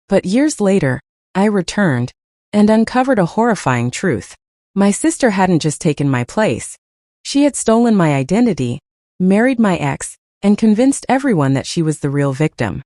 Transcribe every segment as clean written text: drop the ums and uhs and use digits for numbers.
But years later, I returned and uncovered a horrifying truth. My sister hadn't just taken my place. She had stolen my identity, married my ex, and convinced everyone that she was the real victim.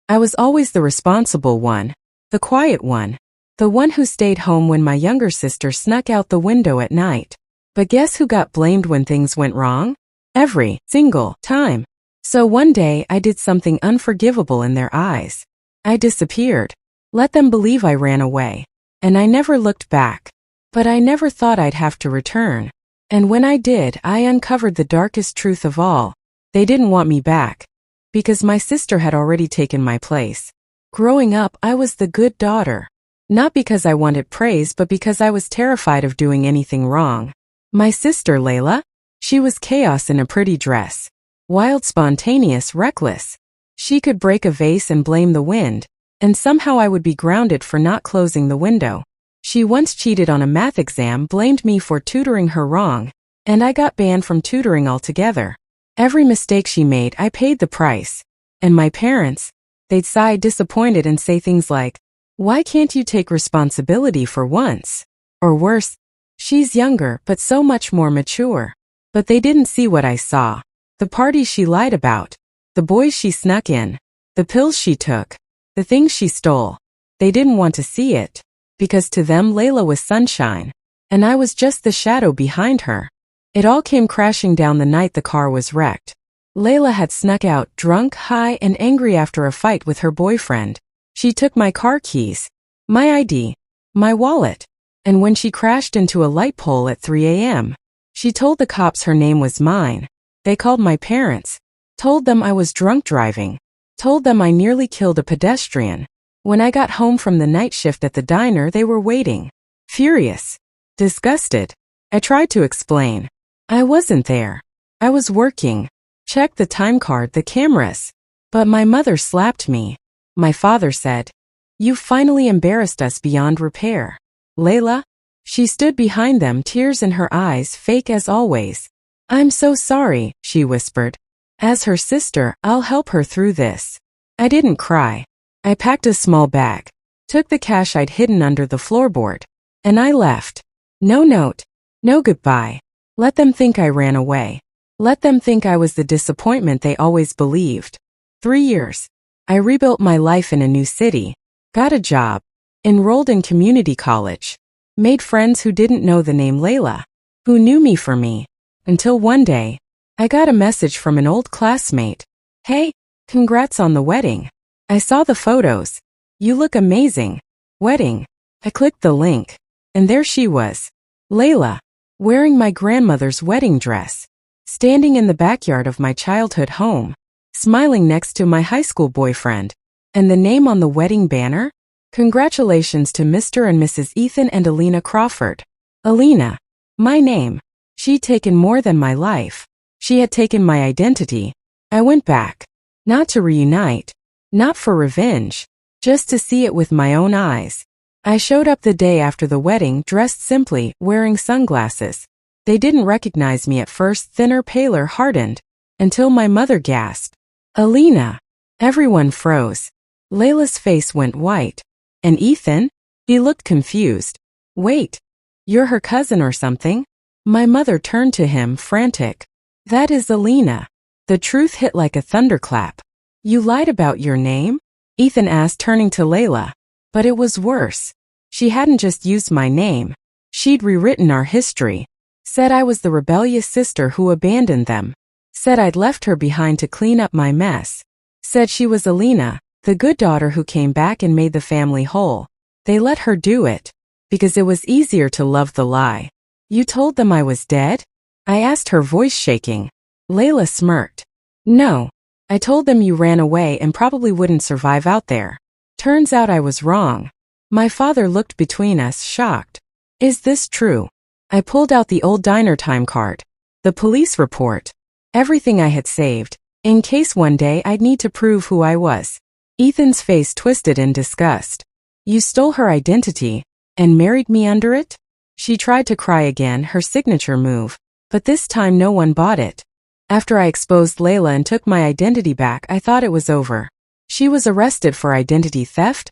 I was always the responsible one, the quiet one, the one who stayed home when my younger sister snuck out the window at night. But guess who got blamed when things went wrong? Every single time. So one day I did something unforgivable in their eyes. I disappeared. Let them believe I ran away. And I never looked back. But I never thought I'd have to return. And when I did, I uncovered the darkest truth of all. They didn't want me back. Because my sister had already taken my place. Growing up, I was the good daughter. Not because I wanted praise, but because I was terrified of doing anything wrong. My sister, Layla? She was chaos in a pretty dress. Wild, spontaneous, reckless. She could break a vase and blame the wind. And somehow I would be grounded for not closing the window. She once cheated on a math exam, blamed me for tutoring her wrong, and I got banned from tutoring altogether. Every mistake she made, I paid the price. And my parents, they'd sigh disappointed and say things like, "Why can't you take responsibility for once?" Or worse, "She's younger, but so much more mature." But they didn't see what I saw. The parties she lied about, the boys she snuck in, the pills she took, the things she stole. They didn't want to see it. Because to them Layla was sunshine, and I was just the shadow behind her. It all came crashing down the night the car was wrecked. Layla had snuck out drunk, high, and angry after a fight with her boyfriend. She took my car keys, my ID, my wallet, and when she crashed into a light pole at 3 a.m., she told the cops her name was mine. They called my parents, told them I was drunk driving, told them I nearly killed a pedestrian. When I got home from the night shift at the diner, they were waiting. Furious. Disgusted. I tried to explain. I wasn't there. I was working. Check the time card, the cameras. But my mother slapped me. My father said, "You finally embarrassed us beyond repair." Layla? She stood behind them, tears in her eyes, fake as always. "I'm so sorry," she whispered. "As her sister, I'll help her through this." I didn't cry. I packed a small bag, took the cash I'd hidden under the floorboard, and I left. No note, no goodbye. Let them think I ran away. Let them think I was the disappointment they always believed. 3 years. I rebuilt my life in a new city, got a job, enrolled in community college, made friends who didn't know the name Layla, who knew me for me, until one day, I got a message from an old classmate. "Hey, congrats on the wedding. I saw the photos. You look amazing. Wedding." I clicked the link, and there she was. Layla, wearing my grandmother's wedding dress, standing in the backyard of my childhood home, smiling next to my high school boyfriend. And the name on the wedding banner? "Congratulations to Mr. and Mrs. Ethan and Alina Crawford." Alina. My name. She'd taken more than my life. She had taken my identity. I went back. Not to reunite. Not for revenge. Just to see it with my own eyes. I showed up the day after the wedding, dressed simply, wearing sunglasses. They didn't recognize me at first, thinner, paler, hardened. Until my mother gasped, "Alina." Everyone froze. Layla's face went white. "And Ethan?" He looked confused. "Wait. You're her cousin or something?" My mother turned to him, frantic. "That is Alina." The truth hit like a thunderclap. "You lied about your name?" Ethan asked, turning to Layla. But it was worse. She hadn't just used my name. She'd rewritten our history. Said I was the rebellious sister who abandoned them. Said I'd left her behind to clean up my mess. Said she was Alina, the good daughter who came back and made the family whole. They let her do it. Because it was easier to love the lie. "You told them I was dead?" I asked, her voice shaking. Layla smirked. "No. I told them you ran away and probably wouldn't survive out there. Turns out I was wrong." My father looked between us, shocked. "Is this true?" I pulled out the old diner time card, the police report, everything I had saved, in case one day I'd need to prove who I was. Ethan's face twisted in disgust. "You stole her identity and married me under it?" She tried to cry again, her signature move, but this time no one bought it. After I exposed Layla and took my identity back, I thought it was over. She was arrested for identity theft,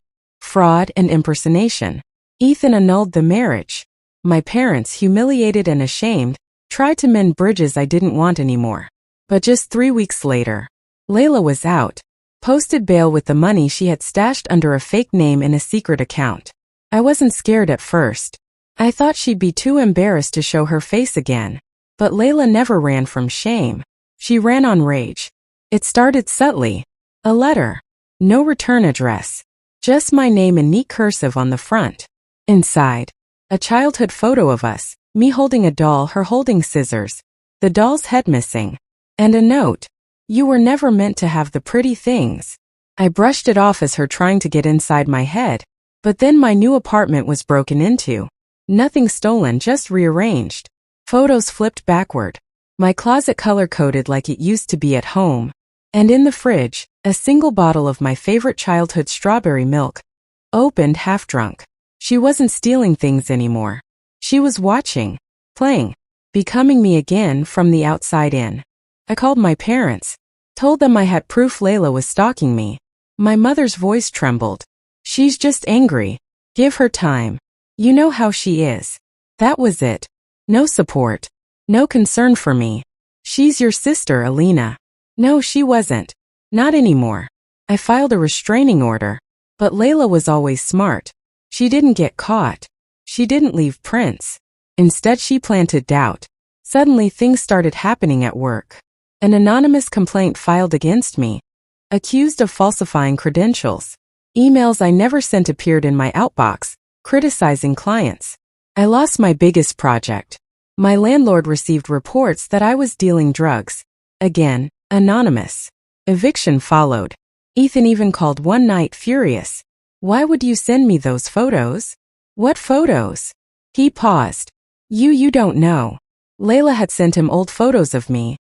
fraud, and impersonation. Ethan annulled the marriage. My parents, humiliated and ashamed, tried to mend bridges I didn't want anymore. But just 3 weeks later, Layla was out, posted bail with the money she had stashed under a fake name in a secret account. I wasn't scared at first. I thought she'd be too embarrassed to show her face again. But Layla never ran from shame. She ran on rage. It started subtly. A letter. No return address. Just my name in neat cursive on the front. Inside, a childhood photo of us, me holding a doll, her holding scissors, the doll's head missing, and a note. You were never meant to have the pretty things. I brushed it off as her trying to get inside my head. But then my new apartment was broken into. Nothing stolen, just rearranged. Photos flipped backward. My closet color-coded like it used to be at home. And in the fridge, a single bottle of my favorite childhood strawberry milk. Opened half-drunk. She wasn't stealing things anymore. She was watching, playing, becoming me again from the outside in. I called my parents. Told them I had proof Layla was stalking me. My mother's voice trembled. She's just angry. Give her time. You know how she is. That was it. No support. No concern for me. She's your sister, Alina. No, she wasn't. Not anymore. I filed a restraining order. But Layla was always smart. She didn't get caught. She didn't leave prints. Instead, she planted doubt. Suddenly, things started happening at work. An anonymous complaint filed against me. Accused of falsifying credentials. Emails I never sent appeared in my outbox, criticizing clients. I lost my biggest project. My landlord received reports that I was dealing drugs. Again, anonymous. Eviction followed. Ethan even called one night furious. Why would you send me those photos? What photos? He paused. You don't know. Layla had sent him old photos of me.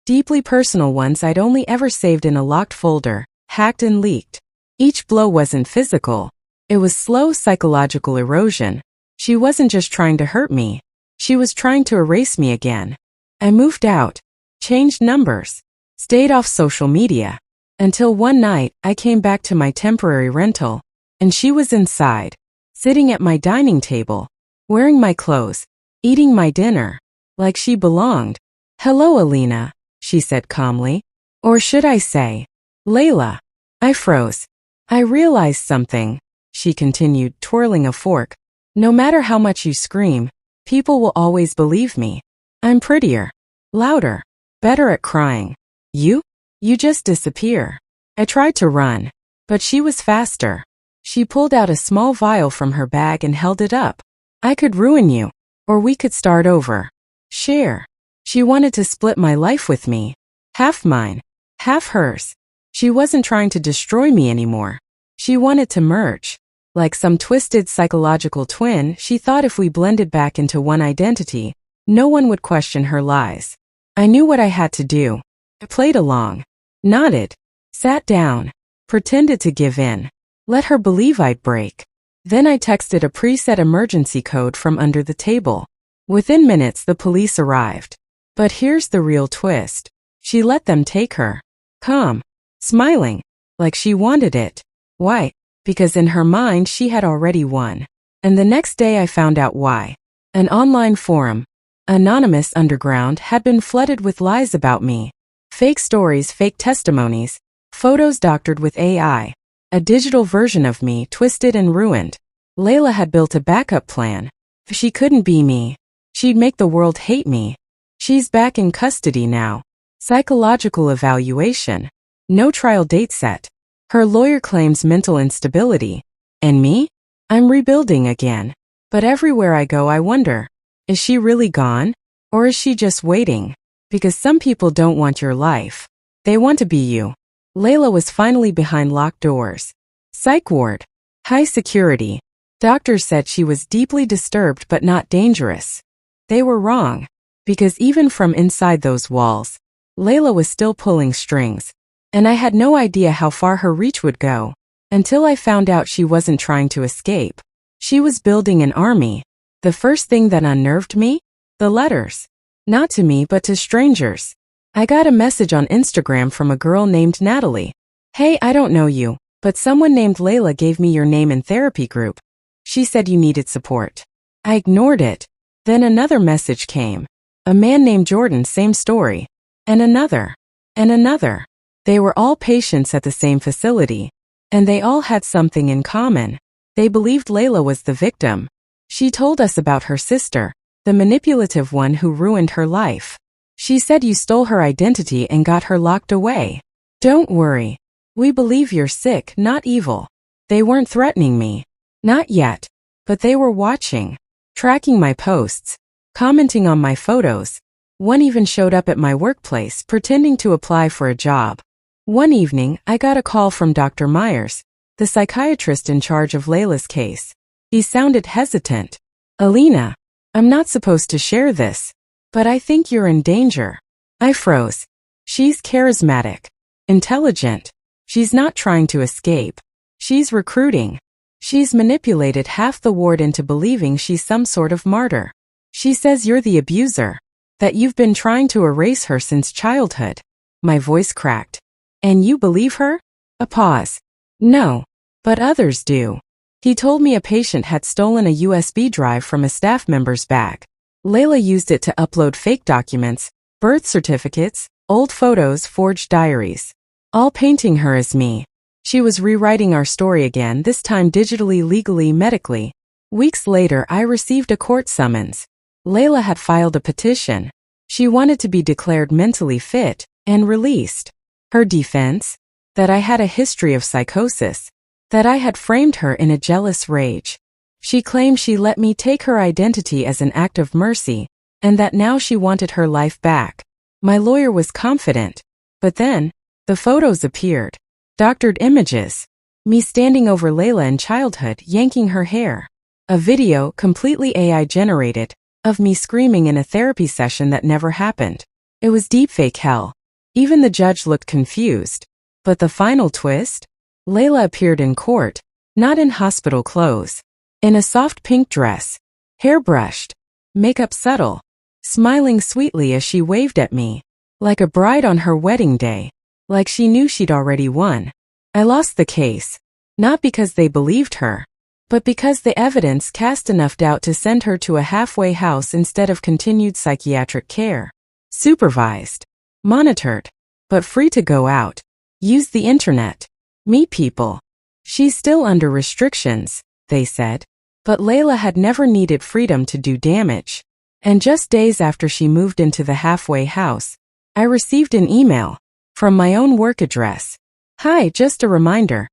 Deeply personal ones I'd only ever saved in a locked folder, hacked and leaked. Each blow wasn't physical. It was slow psychological erosion. She wasn't just trying to hurt me. She was trying to erase me again. I moved out, changed numbers, stayed off social media. Until one night, I came back to my temporary rental, and she was inside, sitting at my dining table, wearing my clothes, eating my dinner, like she belonged. Hello, Alina, she said calmly. Or should I say, Layla? I froze. I realized something, she continued, twirling a fork. No matter how much you scream, people will always believe me. I'm prettier, louder, better at crying. You just disappear. I tried to run, but she was faster. She pulled out a small vial from her bag and held it up. I could ruin you, or we could start over. Share. She wanted to split my life with me. Half mine, half hers. She wasn't trying to destroy me anymore. She wanted to merge. Like some twisted psychological twin, she thought if we blended back into one identity, no one would question her lies. I knew what I had to do. I played along, nodded, sat down, pretended to give in, let her believe I'd break. Then I texted a preset emergency code from under the table. Within minutes, the police arrived. But here's the real twist. She let them take her. Calm, smiling, like she wanted it. Why? Because in her mind she had already won. And the next day I found out why. An online forum, Anonymous Underground, had been flooded with lies about me. Fake stories, fake testimonies, photos doctored with AI. A digital version of me twisted and ruined. Layla had built a backup plan. If she couldn't be me, she'd make the world hate me. She's back in custody now. Psychological evaluation. No trial date set. Her lawyer claims mental instability. And me? I'm rebuilding again. But everywhere I go I wonder, is she really gone? Or is she just waiting? Because some people don't want your life. They want to be you. Layla was finally behind locked doors. Psych ward. High security. Doctors said she was deeply disturbed but not dangerous. They were wrong. Because even from inside those walls, Layla was still pulling strings. And I had no idea how far her reach would go, until I found out she wasn't trying to escape. She was building an army. The first thing that unnerved me? The letters. Not to me but to strangers. I got a message on Instagram from a girl named Natalie. Hey, I don't know you, But someone named Layla gave me your name in therapy group. She said you needed support. I ignored it. Then another message came. A man named Jordan, same story. And another. And another. They were all patients at the same facility. And they all had something in common. They believed Layla was the victim. She told us about her sister, the manipulative one who ruined her life. She said you stole her identity and got her locked away. Don't worry. We believe you're sick, not evil. They weren't threatening me. Not yet. But they were watching. Tracking my posts. Commenting on my photos. One even showed up at my workplace pretending to apply for a job. One evening, I got a call from Dr. Myers, the psychiatrist in charge of Layla's case. He sounded hesitant. Alina, I'm not supposed to share this, but I think you're in danger. I froze. She's charismatic, intelligent. She's not trying to escape. She's recruiting. She's manipulated half the ward into believing she's some sort of martyr. She says you're the abuser, that you've been trying to erase her since childhood. My voice cracked. And you believe her? A pause. No, but others do. He told me a patient had stolen a USB drive from a staff member's bag. Layla used it to upload fake documents, birth certificates, old photos, forged diaries. All painting her as me. She was rewriting our story again, this time digitally, legally, medically. Weeks later, I received a court summons. Layla had filed a petition. She wanted to be declared mentally fit and released. Her defense? That I had a history of psychosis. That I had framed her in a jealous rage. She claimed she let me take her identity as an act of mercy, and that now she wanted her life back. My lawyer was confident. But then, the photos appeared. Doctored images. Me standing over Layla in childhood, yanking her hair. A video, completely AI generated, of me screaming in a therapy session that never happened. It was deepfake hell. Even the judge looked confused. But the final twist? Layla appeared in court, not in hospital clothes. In a soft pink dress. Hair brushed. Makeup subtle. Smiling sweetly as she waved at me. Like a bride on her wedding day. Like she knew she'd already won. I lost the case. Not because they believed her. But because the evidence cast enough doubt to send her to a halfway house instead of continued psychiatric care. Supervised. Monitored. But free to go out. Use the internet. Meet people. She's still under restrictions, they said. But Layla had never needed freedom to do damage. And just days after she moved into the halfway house, I received an email. From my own work address. Hi, just a reminder.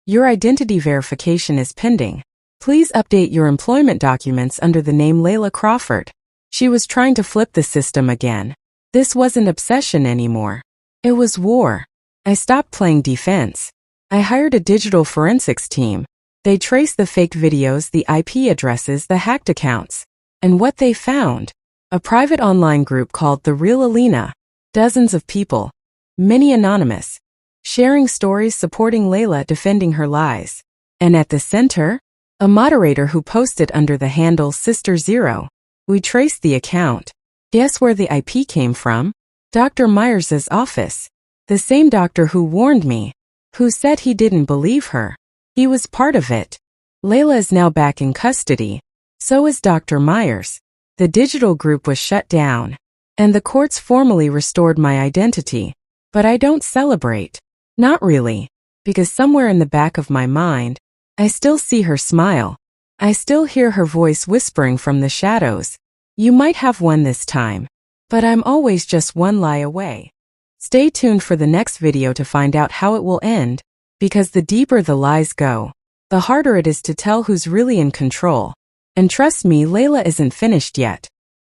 Your identity verification is pending. Please update your employment documents under the name Layla Crawford. She was trying to flip the system again. This wasn't obsession anymore. It was war. I stopped playing defense. I hired a digital forensics team. They traced the fake videos, the IP addresses, the hacked accounts. And what they found? A private online group called The Real Alina. Dozens of people. Many anonymous. Sharing stories supporting Layla, defending her lies. And at the center? A moderator who posted under the handle Sister Zero. We traced the account. Guess where the IP came from? Dr. Myers' office. The same doctor who warned me. Who said he didn't believe her. He was part of it. Layla is now back in custody. So is Dr. Myers. The digital group was shut down. And the courts formally restored my identity. But I don't celebrate. Not really. Because somewhere in the back of my mind, I still see her smile. I still hear her voice whispering from the shadows. You might have won this time. But I'm always just one lie away. Stay tuned for the next video to find out how it will end, because the deeper the lies go, the harder it is to tell who's really in control. And trust me, Layla isn't finished yet.